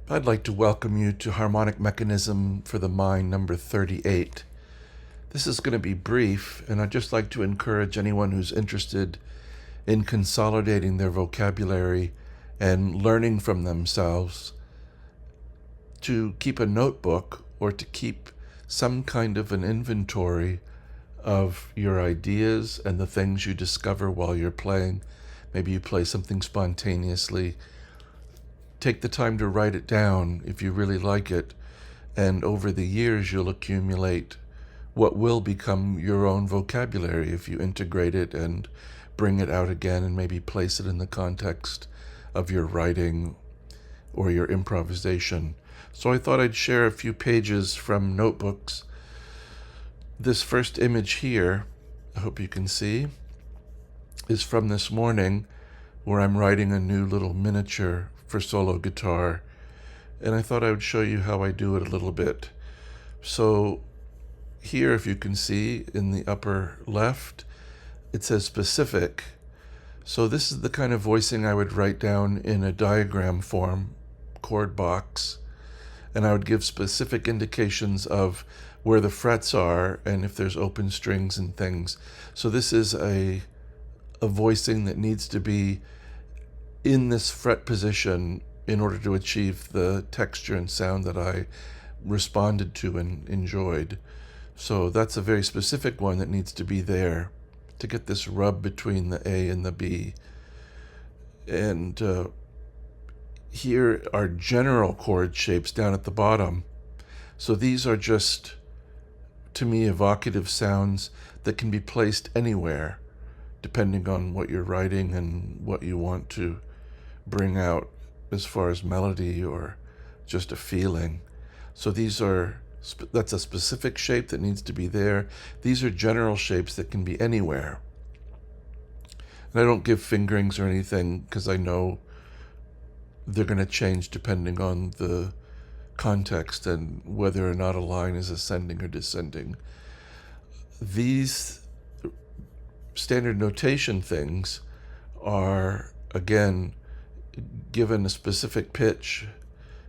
I'd like to welcome you to Harmonic Mechanism for the Mind number 38. This is going to be brief, and I'd just like to encourage anyone who's interested in consolidating their vocabulary and learning from themselves to keep a notebook or to keep some kind of an inventory of your ideas and the things you discover while you're playing. Maybe you play something spontaneously. Take the time to write it down if you really like it, and over the years you'll accumulate what will become your own vocabulary if you integrate it and bring it out again and maybe place it in the context of your writing or your improvisation. So I thought I'd share a few pages from notebooks. This first image here, I hope you can see, is from this morning where I'm writing a new little miniature for solo guitar, and I thought I would show you how I do it a little bit. So here, if you can see in the upper left, it says specific. So this is the kind of voicing I would write down in a diagram form, chord box, and I would give specific indications of where the frets are and if there's open strings and things. So this is a voicing that needs to be in this fret position in order to achieve the texture and sound that I responded to and enjoyed. So that's a very specific one that needs to be there to get this rub between the A and the B. And here are general chord shapes down at the bottom. So these are just, to me, evocative sounds that can be placed anywhere, depending on what you're writing and what you want to bring out as far as melody or just a feeling. So that's a specific shape that needs to be there. These are general shapes that can be anywhere. And I don't give fingerings or anything because I know they're going to change depending on the context and whether or not a line is ascending or descending. These standard notation things are, again, given a specific pitch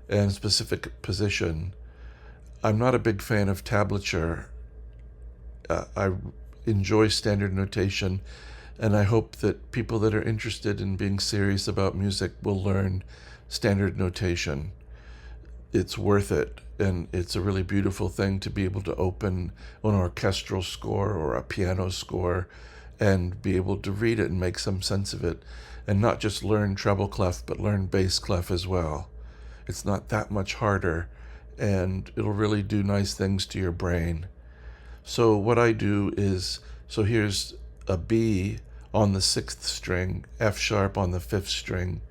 and specific position. I'm not a big fan of tablature. I enjoy standard notation, and I hope that people that are interested in being serious about music will learn standard notation. It's worth it, and it's a really beautiful thing to be able to open an orchestral score or a piano score and be able to read it and make some sense of it, and not just learn treble clef, but learn bass clef as well. It's not that much harder, and it'll really do nice things to your brain. So what I do is, so here's a B on the 6th string, F sharp on the 5th string,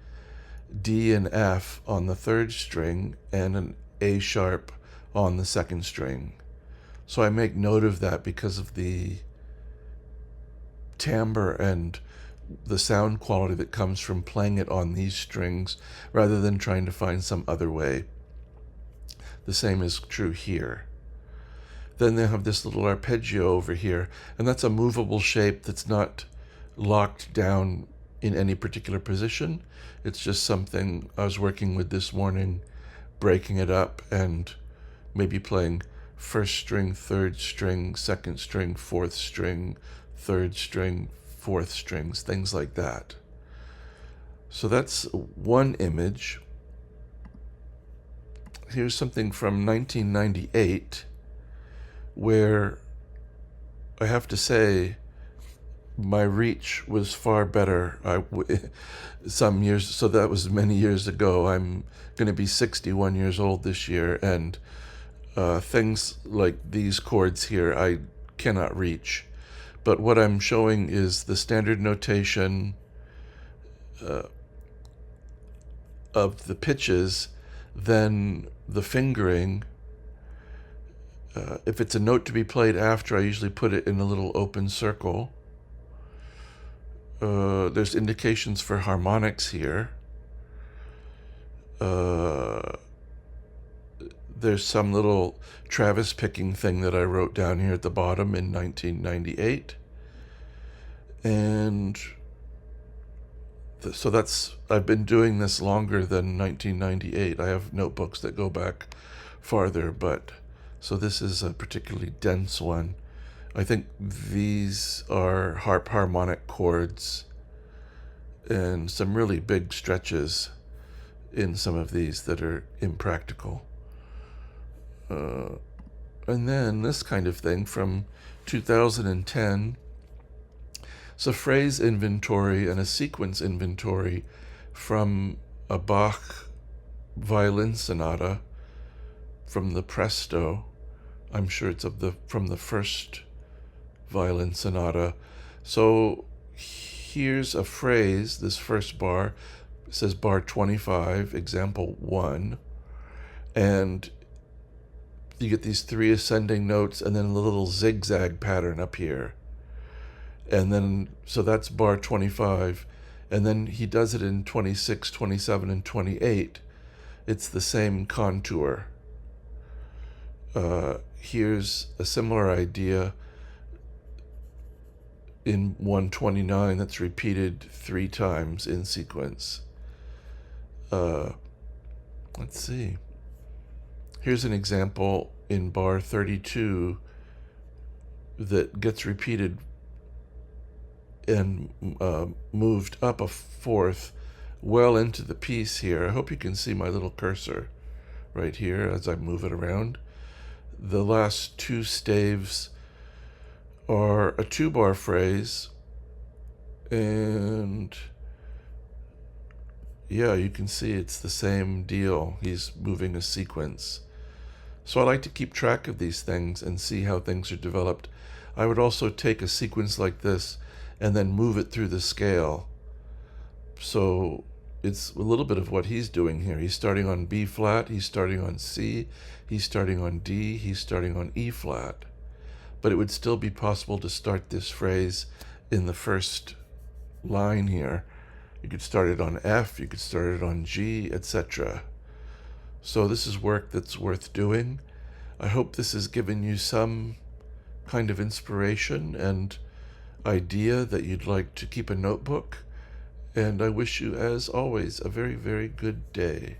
D and F on the 3rd string, and an A sharp on the 2nd string. So I make note of that because of the timbre and the sound quality that comes from playing it on these strings rather than trying to find some other way. The same is true here. Then they have this little arpeggio over here, and that's a movable shape that's not locked down in any particular position. It's just something I was working with this morning, breaking it up and maybe playing 1st string, 3rd string, 2nd string, 4th string, 3rd string, 4th strings, things like that. So that's one image. Here's something from 1998 where I have to say my reach was far better. Some years, so that was many years ago. I'm going to be 61 years old this year, and things like these chords here I cannot reach. But what I'm showing is the standard notation of the pitches, then the fingering. If it's a note to be played after, I usually put it in a little open circle. There's indications for harmonics here. There's some little Travis picking thing that I wrote down here at the bottom in 1998. And So I've been doing this longer than 1998. I have notebooks that go back farther, but so this is a particularly dense one. I think these are harmonic chords and some really big stretches in some of these that are impractical. And then this kind of thing from 2010. It's a phrase inventory and a sequence inventory from a Bach violin sonata from the Presto. I'm sure it's from the first violin sonata. So here's a phrase, this first bar, it says bar 25, example 1, and you get these 3 ascending notes and then a little zigzag pattern up here. And then, so that's bar 25. And then he does it in 26, 27, and 28. It's the same contour. Here's a similar idea in 129 that's repeated 3 times in sequence. Let's see. Here's an example in bar 32 that gets repeated and moved up a fourth well into the piece here. I hope you can see my little cursor right here as I move it around. The last 2 staves are a 2-bar phrase, and yeah, you can see it's the same deal. He's moving a sequence. So I like to keep track of these things and see how things are developed. I would also take a sequence like this and then move it through the scale. So it's a little bit of what he's doing here. He's starting on B flat, he's starting on C, he's starting on D, he's starting on E flat. But it would still be possible to start this phrase in the first line here. You could start it on F, you could start it on G, etc. So this is work that's worth doing. I hope this has given you some kind of inspiration and idea that you'd like to keep a notebook. And I wish you, as always, a very, very good day.